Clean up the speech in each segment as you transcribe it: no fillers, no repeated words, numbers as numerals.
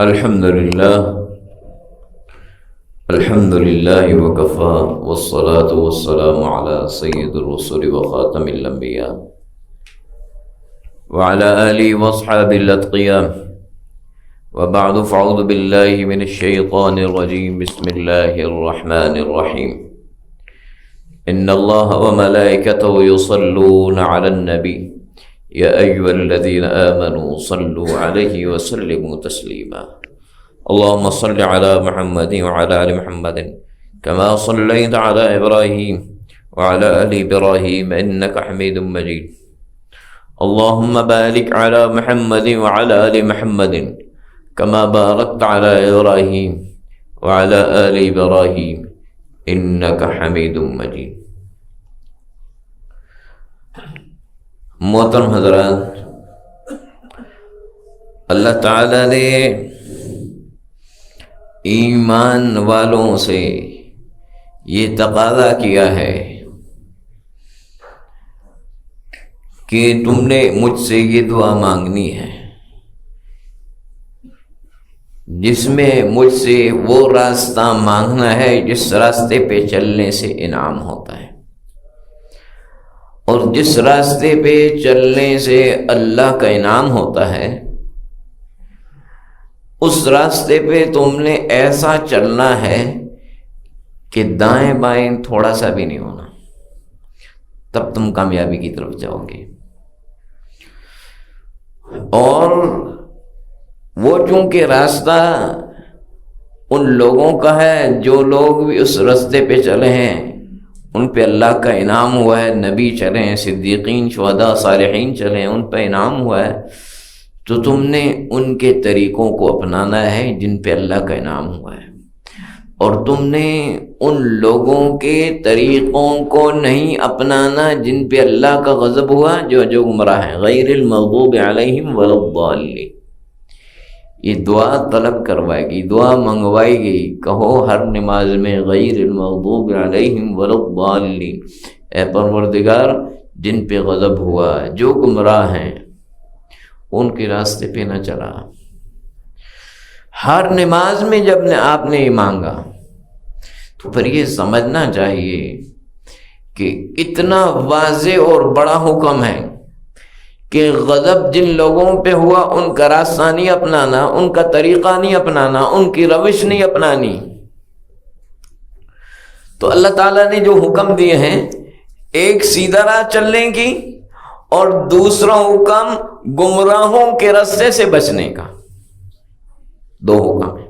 الحمد لله وكفى والصلاة والسلام على سيد الرسل وخاتم الأنبياء وعلى آله وأصحابه الأتقياء وبعد فأعوذ بالله من الشيطان الرجيم بسم الله الرحمن الرحيم إن الله وملائكته يصلون على النبي يا أيها الذين آمنوا صلوا عليه وسلموا تسليما اللهم صل على محمد وعلى آل محمد كما صليت على إبراهيم وعلى آل إبراهيم إنك حميد مجيد اللهم بارك على محمد وعلى آل محمد كما باركت على إبراهيم وعلى آل إبراهيم إنك حميد مجيد. محترم حضرات، اللہ تعالیٰ نے ایمان والوں سے یہ تقاضا کیا ہے کہ تم نے مجھ سے یہ دعا مانگنی ہے جس میں مجھ سے وہ راستہ مانگنا ہے جس راستے پہ چلنے سے انعام ہوتا ہے، اور جس راستے پہ چلنے سے اللہ کا انعام ہوتا ہے اس راستے پہ تم نے ایسا چلنا ہے کہ دائیں بائیں تھوڑا سا بھی نہیں ہونا، تب تم کامیابی کی طرف جاؤ گے. اور وہ چونکہ راستہ ان لوگوں کا ہے جو لوگ بھی اس راستے پہ چلے ہیں، ان پہ اللہ کا انعام ہوا ہے، نبی چلے ہیں، صدیقین، شہداء، صالحین چلے ہیں، ان پہ انعام ہوا ہے، تو تم نے ان کے طریقوں کو اپنانا ہے جن پہ اللہ کا انعام ہوا ہے، اور تم نے ان لوگوں کے طریقوں کو نہیں اپنانا جن پہ اللہ کا غضب ہوا، جو گمراہ ہیں، غیر المغضوب علیہم ولا الضالین. یہ دعا طلب کروائے گی، دعا منگوائے گی، کہو ہر نماز میں غیر المغضوب علیہم ولا الضالین، اے پروردگار جن پہ غضب ہوا، جو گمراہ ہیں ان کے راستے پہ نہ چلا. ہر نماز میں جب آپ نے یہ مانگا تو پھر یہ سمجھنا چاہیے کہ اتنا واضح اور بڑا حکم ہے کہ غضب جن لوگوں پہ ہوا ان کا راستہ نہیں اپنانا، ان کا طریقہ نہیں اپنانا، ان کی روش نہیں اپنانی. تو اللہ تعالیٰ نے جو حکم دیے ہیں، ایک سیدھا راہ چلنے کی اور دوسرا حکم گمراہوں کے راستے سے بچنے کا، دو حکم ہیں.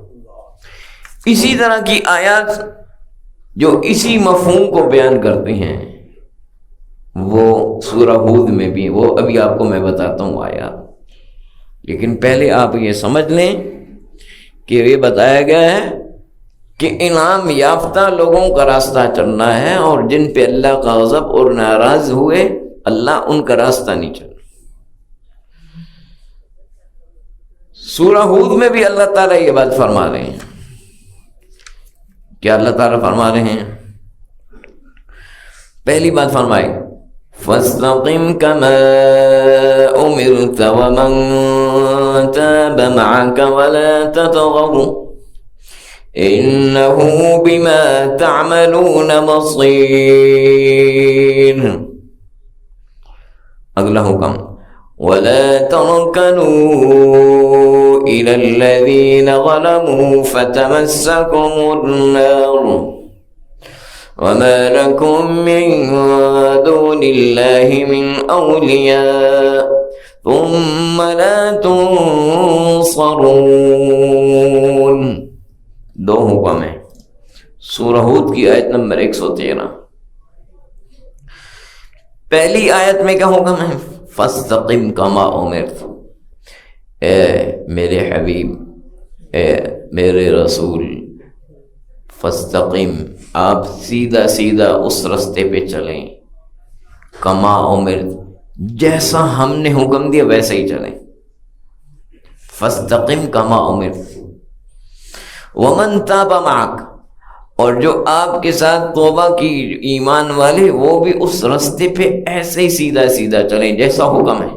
اسی طرح کی آیات جو اسی مفہوم کو بیان کرتی ہیں وہ سورہ ہود میں بھی، وہ ابھی آپ کو میں بتاتا ہوں آیات، لیکن پہلے آپ یہ سمجھ لیں کہ یہ بتایا گیا ہے کہ انعام یافتہ لوگوں کا راستہ چلنا ہے، اور جن پہ اللہ کا غضب اور ناراض ہوئے اللہ ان کا راستہ نہیں چلنا. سورہ ہود میں بھی اللہ تعالیٰ یہ بات فرما رہے ہیں. کیا اللہ تعالیٰ فرما رہے ہیں؟ پہلی بات فرمائی فَاسْتَقِمْ كَمَا أُمِرْتَ وَمَنْ تَابَ مَعَكَ وَلَا تَطْغَوْا إِنَّهُ بِمَا تَعْمَلُونَ بَصِيرٌ. اگلا حکم وَلَا تَرْكَنُوا إِلَى الَّذِينَ ظَلَمُوا فَتَمَسَّكُمُ النَّارُ وَمَا لَكُم مِّن دُونِ اللَّهِ مِنْ أَوْلِيَاءَ ثُمَّ لَا تُنصَرُونَ. دو حکم ہیں. سورہ ہود کی آیت نمبر 113. پہلی آیت میں کیا حکم ہے؟ فَاسْتَقِمْ كَمَا أُمِرْتَ، اے میرے حبیب، اے میرے رسول، فَاسْتَقِمْ، آپ سیدھا سیدھا اس راستے پہ چلیں، کما امرت، جیسا ہم نے حکم دیا ویسے ہی چلیں. فَاسْتَقِمْ كَمَا أُمِرْتَ وَمَنْ تَابَ مَعَكَ، اور جو آپ کے ساتھ توبہ کی ایمان والے وہ بھی اس راستے پہ ایسے ہی سیدھا سیدھا چلیں جیسا حکم ہے.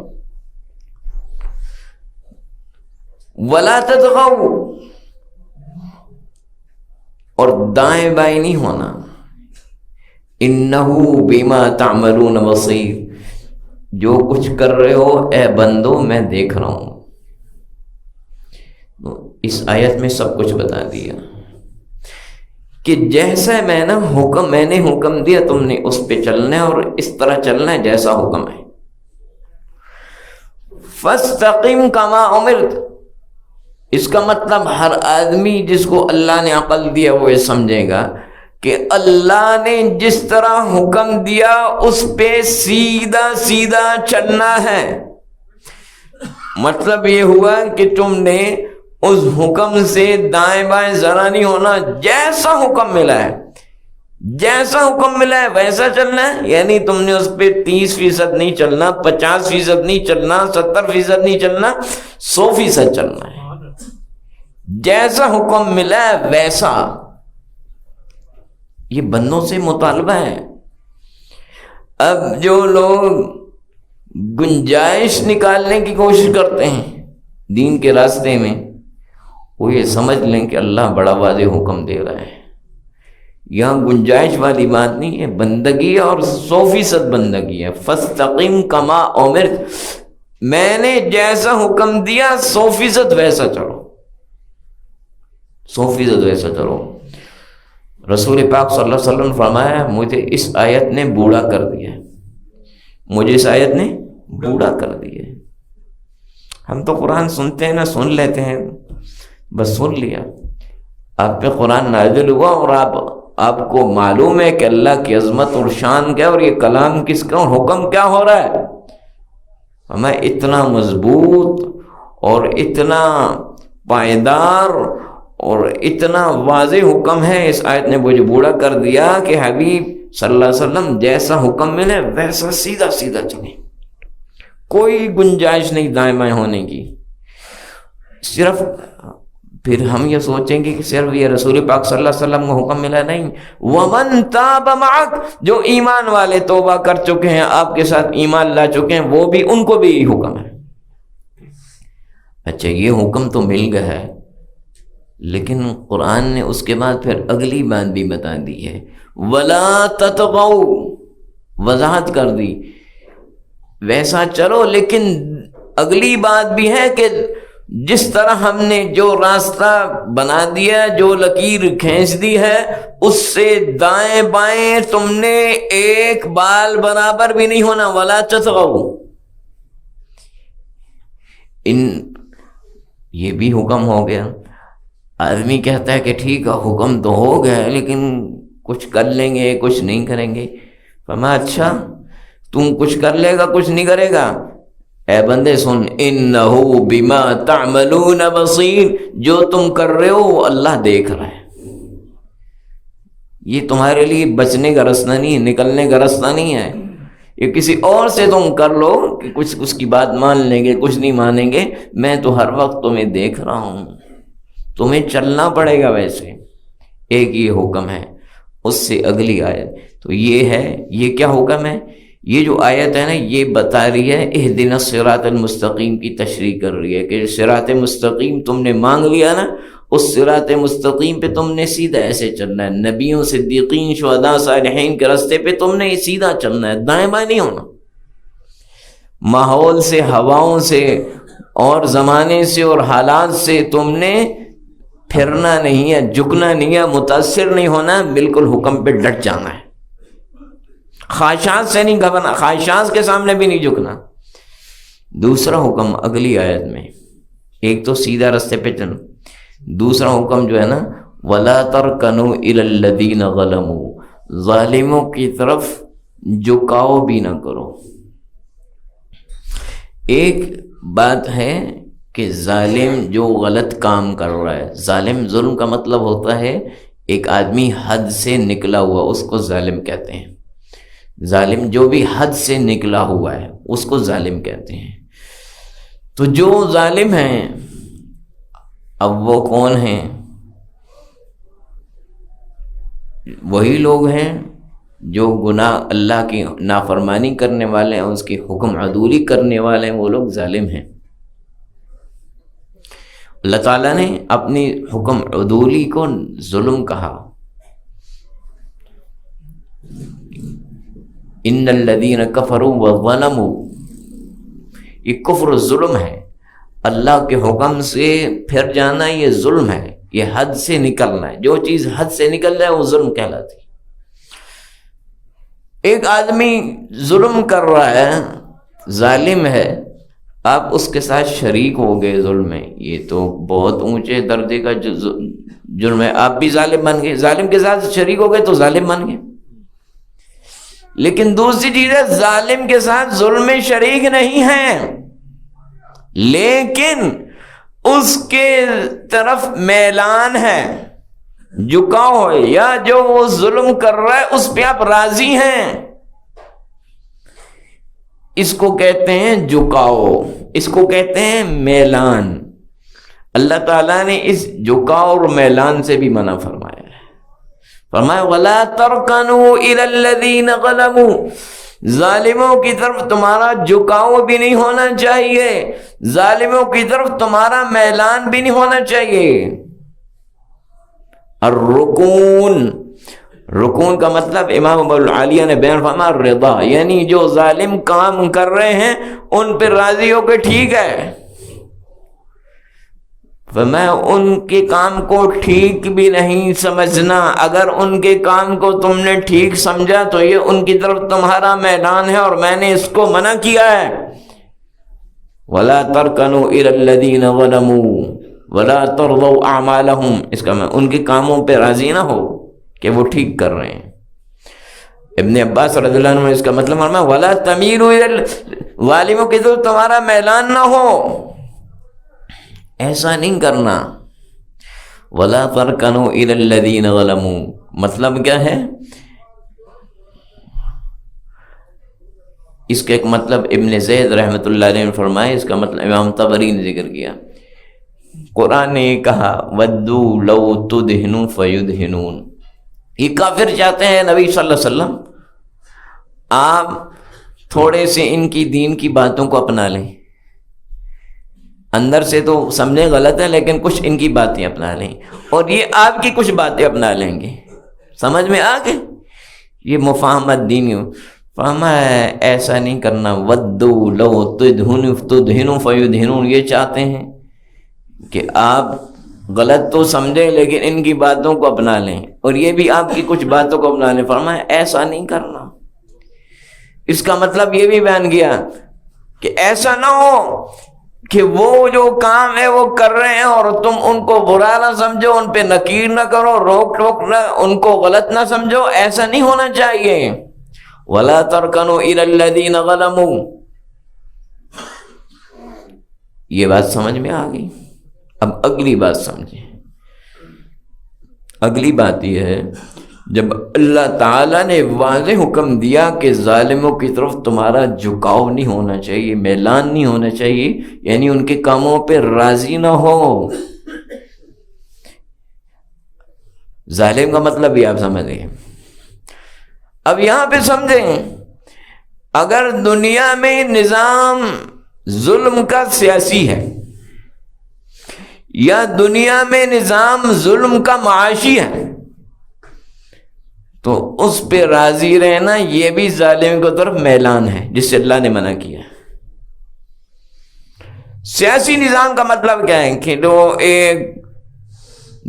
ولا تطغوا، اور دائیں بائیں نہیں ہونا، انہو بما تعملون بصیر، جو کچھ کر رہے ہو اے بندو میں دیکھ رہا ہوں۔ اس آیت میں سب کچھ بتا دیا کہ جیسا میں نے حکم دیا تم نے اس پہ چلنا ہے، اور اس طرح چلنا ہے جیسا حکم ہے۔ فاستقم کما امرت، اس کا مطلب ہر آدمی جس کو اللہ نے عقل دیا وہ یہ سمجھے گا کہ اللہ نے جس طرح حکم دیا اس پہ سیدھا سیدھا چلنا ہے۔ مطلب یہ ہوا کہ تم نے اس حکم سے دائیں بائیں ذرا نہیں ہونا، جیسا حکم ملا ہے ویسا چلنا ہے۔ یعنی تم نے اس پہ 30% نہیں چلنا، 50% نہیں چلنا، 70% نہیں چلنا، 100% چلنا ہے۔ جیسا حکم ملا ہے ویسا، یہ بندوں سے مطالبہ ہے۔ اب جو لوگ گنجائش نکالنے کی کوشش کرتے ہیں دین کے راستے میں، وہ یہ سمجھ لیں کہ اللہ بڑا واضح حکم دے رہا ہے۔ یہاں گنجائش والی بات نہیں ہے، بندگی ہے، اور 100% بندگی ہے۔ فاستقم کما امرت، میں نے جیسا حکم دیا 100% ویسا چلو، 100% ویسا چلو۔ رسول پاک صلی اللہ علیہ وسلم نے فرمایا مجھے اس آیت نے بوڑھا کر دیا ہے، مجھے اس آیت نے بوڑھا کر دیا ہے۔ ہم تو قرآن سنتے ہیں نا، سن لیتے ہیں، بس سن لیا، آپ پہ قرآن نازل ہوا اور آپ کو معلوم ہے کہ اللہ کی عظمت اور شان کیا، اور یہ کلام کس کا، اور حکم کیا ہو رہا ہے۔ ہمیں اتنا مضبوط اور اتنا پائیدار اور اتنا واضح حکم ہے، اس آیت نے مجھے بوڑھا کر دیا کہ حبیب صلی اللہ علیہ وسلم جیسا حکم ملے ویسا سیدھا سیدھا چلیں، کوئی گنجائش نہیں دائیں بائیں ہونے کی۔ صرف پھر ہم یہ سوچیں گے کہ صرف یہ رسول پاک صلی اللہ علیہ وسلم کو حکم ملا، نہیں، وَمَن تَابَ مَعَكَ، جو ایمان والے توبہ کر چکے ہیں، آپ کے ساتھ ایمان لا چکے ہیں، وہ بھی، ان کو بھی یہی حکم ہے۔ اچھا، یہ حکم تو مل گیا ہے، لیکن قرآن نے اس کے بعد پھر اگلی بات بھی بتا دی ہے، وَلَا تَطْغَوْا، وضاحت کر دی، ویسا چلو، لیکن اگلی بات بھی ہے کہ جس طرح ہم نے جو راستہ بنا دیا، جو لکیر کھینچ دی ہے، اس سے دائیں بائیں تم نے ایک بال برابر بھی نہیں ہونا۔ وَلَا تَطْغَوْا، یہ بھی حکم ہو گیا۔ آدمی کہتا ہے کہ ٹھیک ہے حکم تو ہو گیا لیکن کچھ کر لیں گے کچھ نہیں کریں گے۔ فرمایا اچھا تم کچھ کر لے گا کچھ نہیں کرے گا؟ اے بندے سن، انہو بما تعملون بصیر، جو تم کر رہے ہو وہ اللہ دیکھ رہا ہے۔ یہ تمہارے لیے بچنے کا راستہ نہیں ہے، نکلنے کا راستہ نہیں ہے۔ یہ کسی اور سے تم کر لو کہ کچھ اس کی بات مان لیں گے کچھ نہیں مانیں گے، میں تو ہر وقت تمہیں دیکھ رہا ہوں، تمہیں چلنا پڑے گا ویسے۔ ایک یہ حکم ہے، اس سے اگلی آیت تو یہ ہے، یہ کیا حکم ہے؟ یہ جو آیت ہے نا یہ بتا رہی ہے اہدنا الصراط المستقیم کی تشریح کر رہی ہے کہ صراط مستقیم تم نے مانگ لیا نا، اس صراط مستقیم پہ تم نے سیدھا ایسے چلنا ہے، نبیوں صدیقین شہداء صالحین کے راستے پہ تم نے سیدھا چلنا ہے، دائیں بائیں نہیں ہونا۔ ماحول سے، ہواؤں سے اور زمانے سے اور حالات سے تم نے پھرنا نہیں ہے، جھکنا نہیں ہے، متاثر نہیں ہونا، بالکل حکم پہ ڈٹ جانا ہے، خواہشات سے نہیں گھبرانا، خواہشات کے سامنے بھی نہیں جھکنا۔ دوسرا حکم اگلی آیت میں، ایک تو سیدھا راستے پہ چلنا، دوسرا حکم جو ہے نا وَلَا تَرْكَنُوا إِلَى الَّذِينَ ظَلَمُوا، ظالموں کی طرف جھکاؤ بھی نہ کرو۔ ایک بات ہے کہ ظالم جو غلط کام کر رہا ہے، ظالم، ظلم کا مطلب ہوتا ہے ایک آدمی حد سے نکلا ہوا، اس کو ظالم کہتے ہیں۔ ظالم جو بھی حد سے نکلا ہوا ہے اس کو ظالم کہتے ہیں۔ تو جو ظالم ہیں اب وہ کون ہیں؟ وہی لوگ ہیں جو گناہ، اللہ کی نافرمانی کرنے والے ہیں، اس کی حکم عدولی کرنے والے ہیں، وہ لوگ ظالم ہیں۔ اللہ تعالیٰ نے اپنی حکم عدولی کو ظلم کہا. ان الذین کفروا وظلموا، یہ کفر و ظلم ہے. اللہ کے حکم سے پھر جانا یہ ظلم ہے، یہ حد سے نکلنا ہے. جو چیز حد سے نکل جائے وہ ظلم کہلاتی. ایک آدمی ظلم کر رہا ہے، ظالم ہے، آپ اس کے ساتھ شریک ہو گئے ظلم میں، یہ تو بہت اونچے درجے کا جرم ہے. آپ بھی ظالم بن گئے، ظالم کے ساتھ شریک ہو گئے تو ظالم بن گئے. لیکن دوسری چیز ہے ظالم کے ساتھ ظلم میں شریک نہیں ہیں، لیکن اس کے طرف میلان ہے، جھکاؤ ہے، یا جو وہ ظلم کر رہا ہے اس پہ آپ راضی ہیں. اس کو کہتے ہیں جھکاؤ، اس کو کہتے ہیں میلان. اللہ تعالیٰ نے اس جھکاؤ اور میلان سے بھی منع فرمایا ہے. فرمایا وَلَا تَرْكَنُوا إِلَى الَّذِينَ ظَلَمُوا، ظالموں کی طرف تمہارا جھکاؤ بھی نہیں ہونا چاہیے، ظالموں کی طرف تمہارا میلان بھی نہیں ہونا چاہیے. الرکون، رکون کا مطلب امام ابو العالیہ نے بیان فرمایا رضا، یعنی جو ظالم کام کر رہے ہیں ان پہ راضی ہو کے ٹھیک ہے. میں ان کے کام کو ٹھیک بھی نہیں سمجھنا. اگر ان کے کام کو تم نے ٹھیک سمجھا تو یہ ان کی طرف تمہارا میدان ہے اور میں نے اس کو منع کیا ہے. وَلَا تَرْكَنُوا إِلَى الَّذِينَ ظَلَمُوا وَلَا تَرْضَوْا أَعْمَالَهُمْ، اس کا میں ان کے کاموں پہ راضی نہ ہو کہ وہ ٹھیک کر رہے ہیں. ابن عباس رضی اللہ عنہ اس کا مطلب فرمایا وَلَا تَمِيلُوا إِلَى، ظالموں کی طرف تمہارا میلان نہ ہو، ایسا نہیں کرنا. وَلَا تَرْكَنُوا إِلَى الَّذِينَ ظَلَمُوا مطلب کیا ہے؟ اس کا ایک مطلب ابن زید رحمۃ اللہ علیہ نے فرمایا، اس کا مطلب امام طبری نے ذکر کیا. قرآن نے کہا وَدُّوا لَوْ تُدْهِنُوا فَيُدْهِنُونَ، یہ کافر چاہتے ہیں نبی صلی اللہ علیہ وسلم آپ تھوڑے سے ان کی دین کی باتوں کو اپنا لیں، اندر سے تو سمجھے غلط ہے لیکن کچھ ان کی باتیں اپنا لیں اور یہ آپ کی کچھ باتیں اپنا لیں گے. سمجھ میں آ گئے؟ یہ مفاہمت دینی فہمہ ہے، ایسا نہیں کرنا. وَدُّوا لَوْ تُدْهِنُوا فَيُدْهِنُونَ، یہ چاہتے ہیں کہ آپ غلط تو سمجھیں لیکن ان کی باتوں کو اپنا لیں اور یہ بھی آپ کی کچھ باتوں کو اپنا لیں. فرمایا ایسا نہیں کرنا. اس کا مطلب یہ بھی بیان کیا کہ ایسا نہ ہو کہ وہ جو کام ہے وہ کر رہے ہیں اور تم ان کو برا نہ سمجھو، ان پہ نکیر نہ کرو، روک ٹوک نہ، ان کو غلط نہ سمجھو. ایسا نہیں ہونا چاہیے. وَلَا تَرْكَنُوا إِلَى الَّذِينَ ظَلَمُوا، یہ بات سمجھ میں آ گئی. اب اگلی بات سمجھیں. اگلی بات یہ ہے جب اللہ تعالیٰ نے واضح حکم دیا کہ ظالموں کی طرف تمہارا جھکاؤ نہیں ہونا چاہیے، میلان نہیں ہونا چاہیے، یعنی ان کے کاموں پہ راضی نہ ہو. ظالم کا مطلب بھی آپ سمجھ گئے. اب یہاں پہ سمجھیں، اگر دنیا میں نظام ظلم کا سیاسی ہے یا دنیا میں نظام ظلم کا معاشی ہے تو اس پہ راضی رہنا یہ بھی ظالم کی طرف میلان ہے جس سے اللہ نے منع کیا. سیاسی نظام کا مطلب کیا ہے کہ جو ایک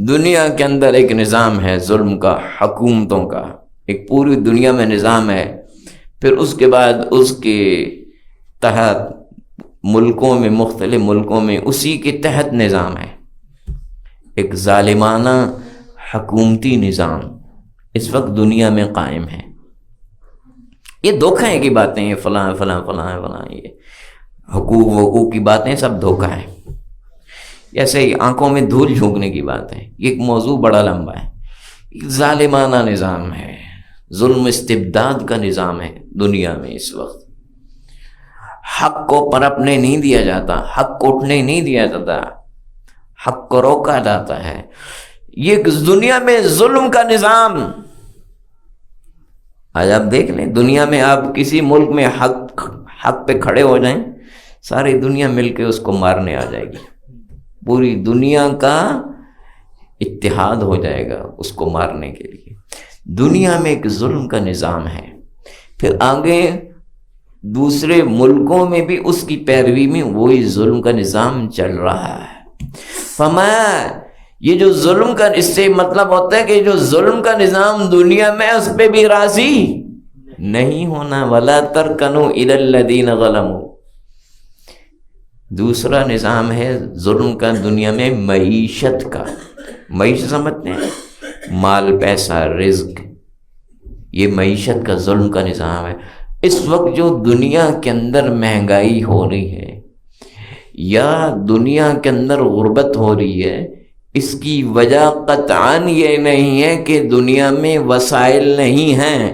دنیا کے اندر ایک نظام ہے ظلم کا، حکومتوں کا، ایک پوری دنیا میں نظام ہے، پھر اس کے بعد اس کے تحت ملکوں میں، مختلف ملکوں میں اسی کے تحت نظام ہے. ایک ظالمانہ حکومتی نظام اس وقت دنیا میں قائم ہے. یہ دھوکے کی باتیں، یہ فلاں فلاں فلاں فلاں، یہ حقوق کی باتیں سب دھوکہ ہے. ایسے ہی آنکھوں میں دھول جھونکنے کی بات ہے. یہ ایک موضوع بڑا لمبا ہے. ایک ظالمانہ نظام ہے، ظلم استبداد کا نظام ہے دنیا میں اس وقت. حق کو پنپنے نہیں دیا جاتا، حق کو اٹھنے نہیں دیا جاتا، حق کو روکا جاتا ہے. یہ دنیا میں ظلم کا نظام. آج آپ دیکھ لیں دنیا میں، آپ کسی ملک میں حق پہ کھڑے ہو جائیں، ساری دنیا مل کے اس کو مارنے آ جائے گی. پوری دنیا کا اتحاد ہو جائے گا اس کو مارنے کے لیے۔ دنیا میں ایک ظلم کا نظام ہے، پھر آگے دوسرے ملکوں میں بھی اس کی پیروی میں وہی ظلم کا نظام چل رہا ہے۔ فرمایا یہ جو ظلم کا، اس سے مطلب ہوتا ہے کہ جو ظلم کا نظام دنیا میں اس پہ بھی راضی نہیں ہونا۔ وَلَا تَرْكَنُوا إِلَى الَّذِينَ ظَلَمُوا۔ دوسرا نظام ہے ظلم کا دنیا میں معیشت کا۔ معیشت سمجھتے ہیں؟ مال، پیسہ، رزق، یہ معیشت کا ظلم کا نظام ہے۔ اس وقت جو دنیا کے اندر مہنگائی ہو رہی ہے یا دنیا کے اندر غربت ہو رہی ہے، اس کی وجہ قطعاً یہ نہیں ہے کہ دنیا میں وسائل نہیں ہیں۔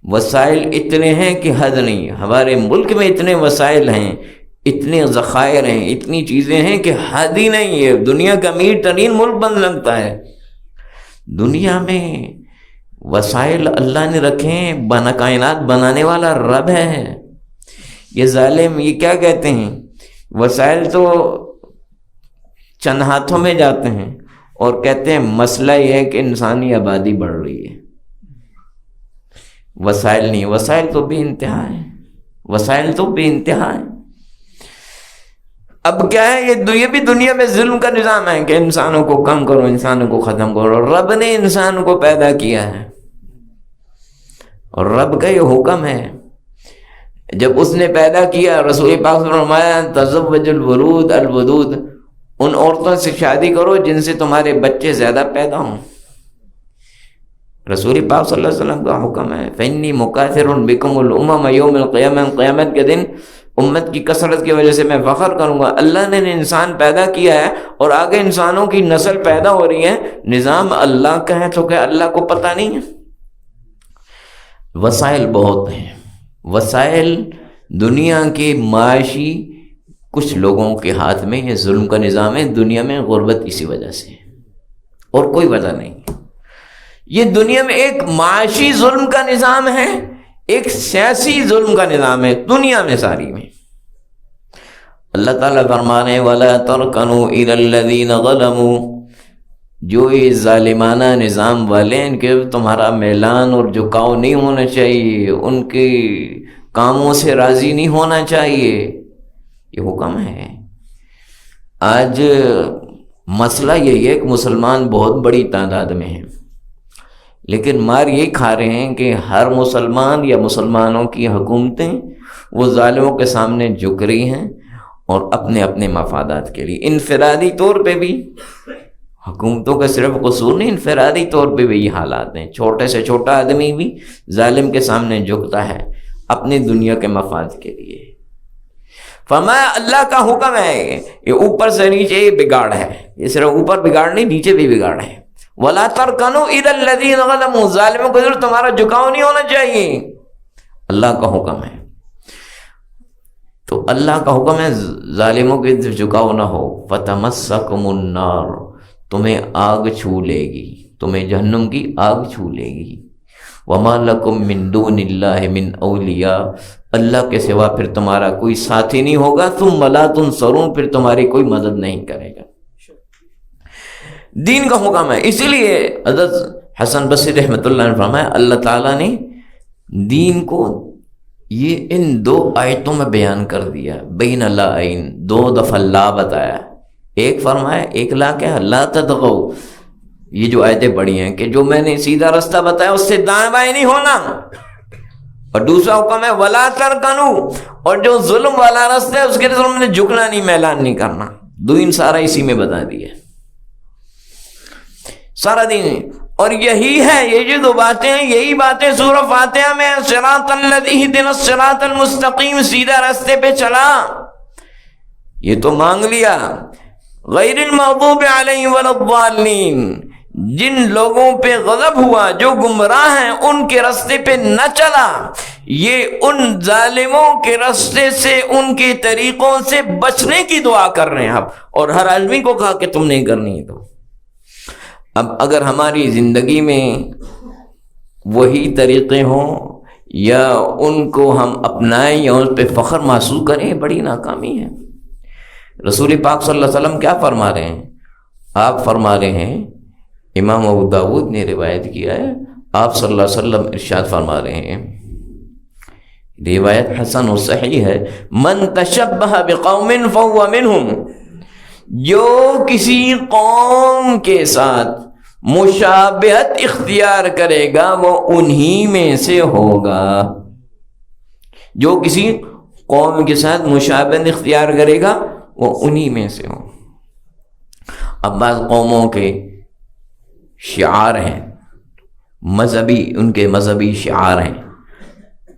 وسائل اتنے ہیں کہ حد نہیں۔ ہمارے ملک میں اتنے وسائل ہیں، اتنے ذخائر ہیں، اتنی چیزیں ہیں کہ حد ہی نہیں ہے۔ دنیا کا امیر ترین ملک بن سکتا ہے۔ دنیا میں وسائل اللہ نے رکھے ہیں، کائنات بنانے والا رب ہے۔ یہ ظالم یہ کیا کہتے ہیں، وسائل تو چند ہاتھوں میں جاتے ہیں، اور کہتے ہیں مسئلہ یہ ہے کہ انسانی آبادی بڑھ رہی ہے، وسائل نہیں۔ وسائل تو بے انتہا ہیں، وسائل تو بے انتہا ہیں۔ اب کیا ہے، یہ بھی دنیا میں ظلم کا نظام ہے کہ انسانوں کو کم کرو، انسانوں کو ختم کرو۔ رب نے انسان کو پیدا کیا ہے اور رب کا یہ حکم ہے، جب اس نے پیدا کیا، رسول پاک نے فرمایا تزوج الولود الودود، ان عورتوں سے شادی کرو جن سے تمہارے بچے زیادہ پیدا ہوں۔ رسول پاک صلی اللہ علیہ وسلم کا حکم ہے فإنی مکاثر بکم الامم یوم القیامہ، قیامت کے دن امت کی کثرت کی وجہ سے میں فخر کروں گا۔ اللہ نے انسان پیدا کیا ہے اور آگے انسانوں کی نسل پیدا ہو رہی ہے، نظام اللہ کا ہے، تو کیا اللہ کو پتہ نہیں ہے؟ وسائل بہت ہیں، وسائل دنیا کے معاشی کچھ لوگوں کے ہاتھ میں یہ ظلم کا نظام ہے۔ دنیا میں غربت اسی وجہ سے، اور کوئی وجہ نہیں۔ یہ دنیا میں ایک معاشی ظلم کا نظام ہے، ایک سیاسی ظلم کا نظام ہے، دنیا میں ساری میں۔ اللہ تعالیٰ فرمانے وَلَا تَرْكَنُوا إِلَى الَّذِينَ ظَلَمُوا، جو یہ ظالمانہ نظام والے ہیں، ان کے تمہارا میلان اور جھکاؤ نہیں ہونا چاہیے، ان کے کاموں سے راضی نہیں ہونا چاہیے، یہ حکم ہے۔ آج مسئلہ یہی ہے کہ مسلمان بہت بڑی تعداد میں ہیں، لیکن مار یہی کھا رہے ہیں کہ ہر مسلمان یا مسلمانوں کی حکومتیں وہ ظالموں کے سامنے جھک رہی ہیں، اور اپنے اپنے مفادات کے لیے۔ انفرادی طور پہ بھی حکومتوں کا صرف قصور نہیں، انفرادی طور پہ بھی یہ حالات ہیں۔ چھوٹے سے چھوٹا آدمی بھی ظالم کے سامنے جھکتا ہے اپنی دنیا کے مفاد کے لیے۔ فرمایا اللہ کا حکم ہے، یہ اوپر سے نیچے یہ بگاڑ ہے، یہ صرف اوپر بگاڑ نہیں، نیچے بھی بگاڑ ہے۔ وَلَا تَرْكَنُوا إِلَى الَّذِينَ ظَلَمُوا، ظالموں کو ضرور تمہارا جھکاؤ نہیں ہونا چاہیے، اللہ کا حکم ہے۔ تو اللہ کا حکم ہے ظالموں کے جھکاؤ نہ ہو۔ فَتَمَسَّكُمُ النَّارُ، تمہیں آگ چھو لے گی، تمہیں جہنم کی آگ چھو لے گی۔ وَمَا لَكُم مِّن دُونِ اللَّهِ مِّنْ أَوْلِيَاءَ، اللہ کے سوا پھر تمہارا کوئی ساتھی نہیں ہوگا۔ ثُمَّ لَا تُنصَرُونَ، پھر تمہاری کوئی مدد نہیں کرے گا۔ دین کا حکم ہے، اسی لیے حضرت حسن بصری رحمۃ اللہ نے فرمایا اللہ تعالیٰ نے دین کو یہ ان دو آیتوں میں بیان کر دیا، بین اللہین، دو دفعہ لا بتایا، ایک فرمایا ایک لا کیا لا تطغوا، یہ جو آیتیں پڑھی ہیں کہ جو میں نے سیدھا راستہ بتایا اس سے دائیں بائیں نہیں ہونا، اور دوسرا حکم ہے ولا ترکنوا، اور جو ظلم والا راستہ ہے اس کے ظلم نے جھکنا نہیں، میلان نہیں کرنا۔ دین سارا اسی میں بتا دیا سارا دین، اور یہی ہے، یہ جو دو باتیں ہیں، یہی باتیں سورہ فاتحہ میں صراط الذی اہدنا الصراط المستقیم، سیدھا راستے پہ چلا، یہ تو مانگ لیا، غیر المغضوب علیہم ولا الضالین، جن لوگوں پہ غضب ہوا جو گمراہ ہیں ان کے راستے پہ نہ چلا، یہ ان ظالموں کے راستے سے، ان کے طریقوں سے بچنے کی دعا کر رہے ہیں اب، اور ہر آدمی کو کہا کہ تم نہیں کرنی ہے۔ تو اب اگر ہماری زندگی میں وہی طریقے ہوں یا ان کو ہم اپنائیں یا اس پہ فخر محسوس کریں، بڑی ناکامی ہے۔ رسول پاک صلی اللہ علیہ وسلم کیا فرما رہے ہیں؟ آپ فرما رہے ہیں، امام ابو داود نے روایت کیا ہے، آپ صلی اللہ علیہ وسلم ارشاد فرما رہے ہیں، روایت حسن و صحیح ہے، من تشبہ بقوم فہو منہم، جو کسی قوم کے ساتھ مشابہت اختیار کرے گا وہ انہی میں سے ہوگا۔ جو کسی قوم کے ساتھ مشابہت اختیار کرے گا وہ انہی میں سے ہو۔ اب بعض قوموں کے شعار ہیں مذہبی، ان کے مذہبی شعار ہیں،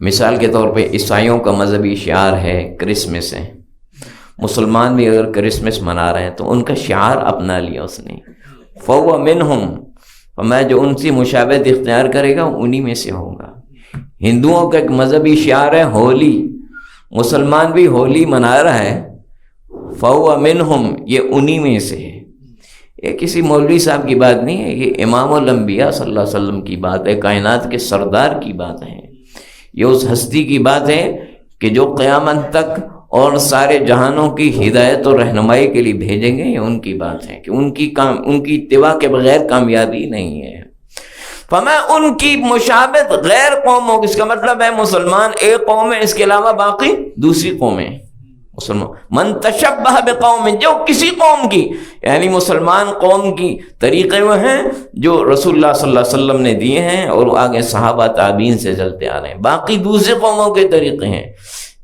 مثال کے طور پہ عیسائیوں کا مذہبی شعار ہے کرسمس ہے، مسلمان بھی اگر کرسمس منا رہے ہیں تو ان کا شعار اپنا لیا اس نے، فَهُوَ مِنْهُمْ، میں جو ان سے مشابہت اختیار کرے گا انہی میں سے ہوگا۔ ہندوؤں کا ایک مذہبی شعار ہے ہولی، مسلمان بھی ہولی منا رہا ہے، فَهُوَ مِنْهُمْ، یہ انہی میں سے ہے۔ یہ کسی مولوی صاحب کی بات نہیں ہے، یہ امام الانبیاء صلی اللہ علیہ وسلم کی بات ہے، کائنات کے سردار کی بات ہے، یہ اس ہستی کی بات ہے کہ جو قیامت تک اور سارے جہانوں کی ہدایت اور رہنمائی کے لیے بھیجیں گے، یہ ان کی بات ہے کہ ان کی اتباع کے بغیر کامیابی نہیں ہے۔ فمیں ان کی مشابہت غیر قوموں، اس کا مطلب ہے مسلمان ایک قوم ہے، اس کے علاوہ باقی دوسری قومیں، مسلمان من تشبہ بقوم، جو کسی قوم کی، یعنی مسلمان قوم کی طریقے وہ ہیں جو رسول اللہ صلی اللہ علیہ وسلم نے دیے ہیں اور آگے صحابہ تابعین سے چلتے آ رہے ہیں، باقی دوسرے قوموں کے طریقے ہیں۔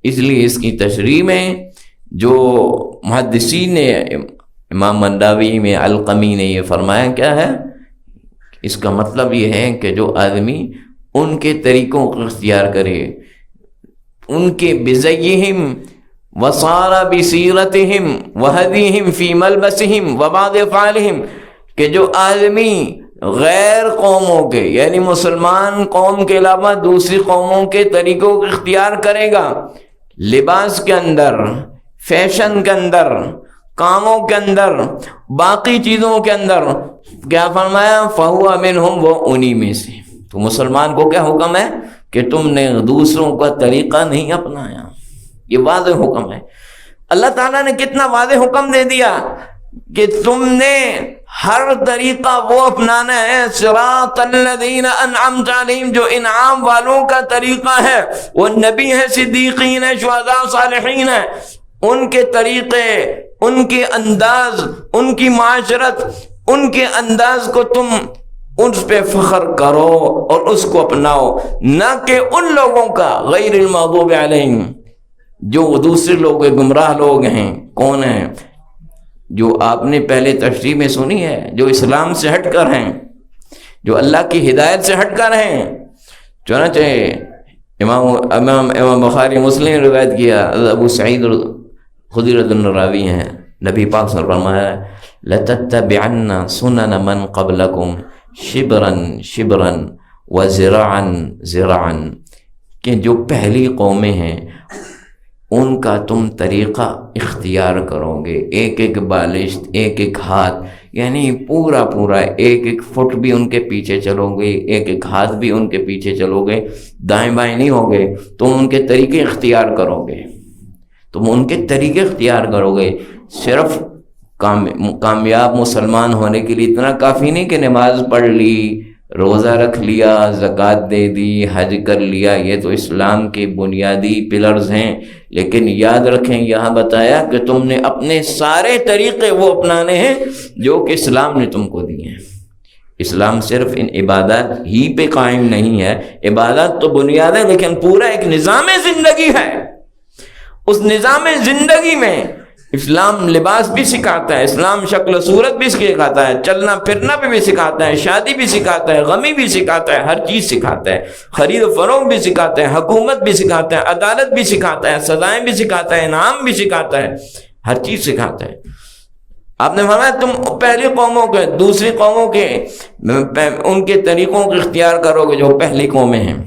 اس لیے اس کی تشریح میں جو محدثین نے، امام منداوی میں القمی نے یہ فرمایا کیا ہے، اس کا مطلب یہ ہے کہ جو آدمی ان کے طریقوں کو اختیار کرے، ان کے بزیہم وصار بسیرتہم وہدیہم فی ملبسہم وبعض افعالہم، کہ جو آدمی غیر قوموں کے یعنی مسلمان قوم کے علاوہ دوسری قوموں کے طریقوں کو اختیار کرے گا، لباس کے اندر، فیشن کے اندر، کاموں کے اندر، باقی چیزوں کے اندر، کیا فرمایا، فَهُوَ مِنْهُمْ، وہ انہی میں سے۔ تو مسلمان کو کیا حکم ہے کہ تم نے دوسروں کا طریقہ نہیں اپنایا، یہ واضح حکم ہے۔ اللہ تعالیٰ نے کتنا واضح حکم دے دیا کہ تم نے ہر طریقہ وہ اپنانا ہے، صراط الذین انعمت علیہم، جو انعام والوں کا طریقہ ہے، وہ نبی ہیں، صدیقین ہیں، شہداء، صالحین ہیں، ان کے طریقے، ان کے انداز، ان کی معاشرت، ان کے انداز کو تم اس پہ فخر کرو اور اس کو اپناؤ، نہ کہ ان لوگوں کا، غیر المغضوب علیہم، جو دوسرے لوگ گمراہ لوگ ہیں۔ کون ہیں؟ جو آپ نے پہلے تشریح میں سنی ہے، جو اسلام سے ہٹ کر ہیں، جو اللہ کی ہدایت سے ہٹ کر ہیں۔ چنانچہ امام بخاری مسلم نے روایت کیا، ابو سعید خدری رضی اللہ عنہ راوی ہیں، نبی پاک صلی اللہ علیہ وسلم فرمایا لَتَتَّبِعَنَّ سُنَنَ مَنْ قَبْلَكُمْ شِبْرًا شِبْرًا وَزِرَاعًا زِرَاعًا، کہ جو پہلی قومیں ہیں ان کا تم طریقہ اختیار کرو گے، ایک ایک بالشت، ایک ایک ہاتھ، یعنی پورا پورا ایک ایک فٹ بھی ان کے پیچھے چلو گے، ایک ایک ہاتھ بھی ان کے پیچھے چلو گے، دائیں بائیں نہیں ہوگے، تم ان کے طریقے اختیار کرو گے، تم ان کے طریقے اختیار کرو گے۔ صرف کامیاب مسلمان ہونے کے لیے اتنا کافی نہیں کہ نماز پڑھ لی، روزہ رکھ لیا، زکوٰۃ دے دی، حج کر لیا، یہ تو اسلام کے بنیادی پلرز ہیں، لیکن یاد رکھیں یہاں بتایا کہ تم نے اپنے سارے طریقے وہ اپنانے ہیں جو کہ اسلام نے تم کو دیے ہیں۔ اسلام صرف ان عبادات ہی پہ قائم نہیں ہے، عبادات تو بنیاد ہے، لیکن پورا ایک نظام زندگی ہے۔ اس نظام زندگی میں اسلام لباس بھی سکھاتا ہے، اسلام شکل و صورت بھی سکھاتا ہے، چلنا پھرنا بھی سکھاتا ہے، شادی بھی سکھاتا ہے، غمی بھی سکھاتا ہے، ہر چیز سکھاتا ہے، خرید و فروخت بھی سکھاتا ہے، حکومت بھی سکھاتا ہے، عدالت بھی سکھاتا ہے، سزائیں بھی سکھاتا ہے، انعام بھی سکھاتا ہے، ہر چیز سکھاتا ہے۔ آپ نے فرمایا تم پہلی قوموں کے، دوسری قوموں کے، ان کے طریقوں کو اختیار کرو گے جو پہلی قومیں ہیں۔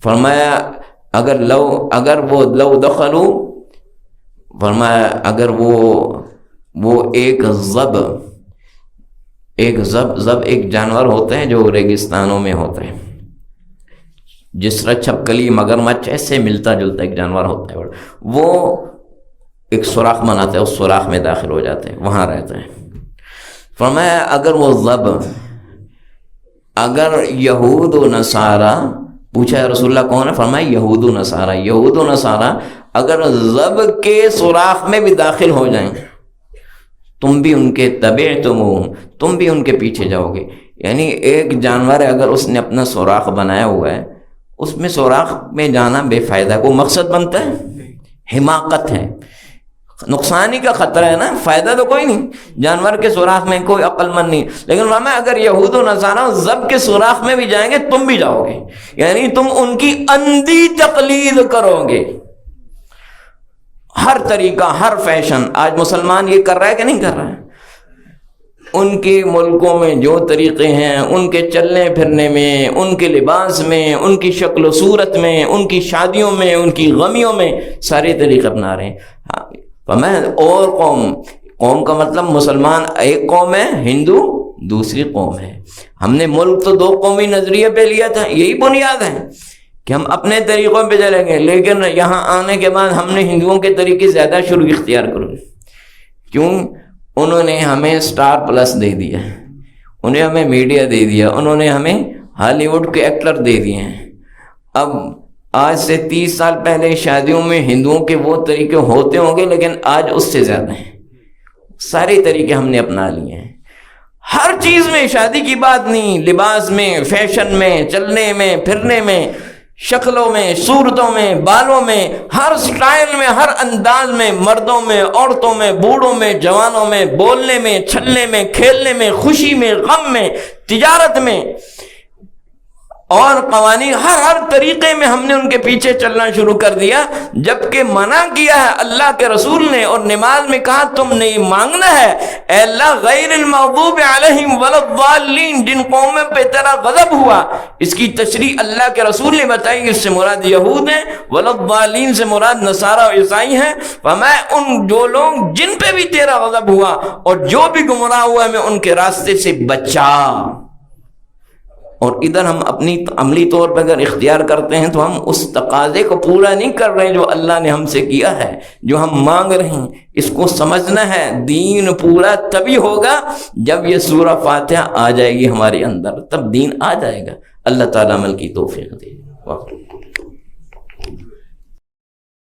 فرمایا اگر وہ لو دخلوا، فرمایا اگر وہ ایک ضب ایک جانور ہوتے ہیں جو ریگستانوں میں ہوتے ہیں، جس طرح چھپکلی، مگرمچھ، ایسے ملتا جلتا ایک جانور ہوتا ہے، وہ ایک سوراخ بناتے ہیں، اس سوراخ میں داخل ہو جاتے ہیں، وہاں رہتے ہیں۔ فرمایا اگر وہ ضب، اگر یہود و نصارہ، پوچھا ہے رسول اللہ کون ہے؟ فرمایا یہود و نصارہ، یہود و نصارہ اگر ضب کے سوراخ میں بھی داخل ہو جائیں، تم بھی ان کے تم بھی ان کے پیچھے جاؤ گے۔ یعنی ایک جانور ہے، اگر اس نے اپنا سوراخ بنایا ہوا ہے، اس میں سوراخ میں جانا بے فائدہ، کوئی مقصد بنتا ہے؟ حماقت ہے، نقصانی کا خطرہ ہے نا، فائدہ تو کوئی نہیں، جانور کے سوراخ میں کوئی عقل مند نہیں۔ لیکن فرمایا اگر یہود و نصارہ ضب کے سوراخ میں بھی جائیں گے، تم بھی جاؤ گے، یعنی تم ان کی اندھی تقلید کرو گے۔ ہر طریقہ، ہر فیشن، آج مسلمان یہ کر رہا ہے کہ نہیں کر رہا ہے؟ ان کے ملکوں میں جو طریقے ہیں، ان کے چلنے پھرنے میں، ان کے لباس میں، ان کی شکل و صورت میں، ان کی شادیوں میں، ان کی غمیوں میں، سارے طریقے اپنا رہے ہیں۔ میں اور قوم کا مطلب مسلمان ایک قوم ہے، ہندو دوسری قوم ہے۔ ہم نے ملک تو دو قومی نظریے پہ لیا تھا، یہی بنیاد ہے کہ ہم اپنے طریقوں پہ چلیں گے، لیکن یہاں آنے کے بعد ہم نے ہندوؤں کے طریقے زیادہ شروع اختیار کروں۔ کیوں؟ انہوں نے ہمیں سٹار پلس دے دیا، انہیں ہمیں میڈیا دے دیا، انہوں نے ہمیں ہالی ووڈ کے ایکٹر دے دیے ہیں۔ اب آج سے 30 سال پہلے شادیوں میں ہندوؤں کے وہ طریقے ہوتے ہوں گے، لیکن آج اس سے زیادہ ہیں، سارے طریقے ہم نے اپنا لیے ہیں۔ ہر چیز میں، شادی کی بات نہیں، لباس میں، فیشن میں، چلنے میں، پھرنے میں، شکلوں میں، صورتوں میں، بالوں میں، ہر سٹائل میں، ہر انداز میں، مردوں میں، عورتوں میں، بوڑھوں میں، جوانوں میں، بولنے میں، چھلنے میں، کھیلنے میں، خوشی میں، غم میں، تجارت میں اور قوانین، ہر طریقے میں ہم نے ان کے پیچھے چلنا شروع کر دیا، جبکہ منع کیا ہے اللہ کے رسول نے، اور نماز میں کہا تم نے مانگنا ہے اے اللہ غیر المغضوب علیہم ولا الضالین، جن قوموں پہ تیرا غضب ہوا۔ اس کی تشریح اللہ کے رسول نے بتائی، اس سے مراد یہود ہیں، ولا الضالین سے مراد نصارہ و عیسائی ہیں۔ میں ان جو لوگ جن پہ بھی تیرا غضب ہوا اور جو بھی گمراہ ہوا، میں ان کے راستے سے بچا۔ اور ادھر ہم اپنی عملی طور پر اگر اختیار کرتے ہیں تو ہم اس تقاضے کو پورا نہیں کر رہے جو اللہ نے ہم سے کیا ہے، جو ہم مانگ رہے ہیں۔ اس کو سمجھنا ہے، دین پورا تبھی ہوگا جب یہ سورہ فاتحہ آ جائے گی ہمارے اندر، تب دین آ جائے گا۔ اللہ تعالیٰ عمل کی توفیق دے۔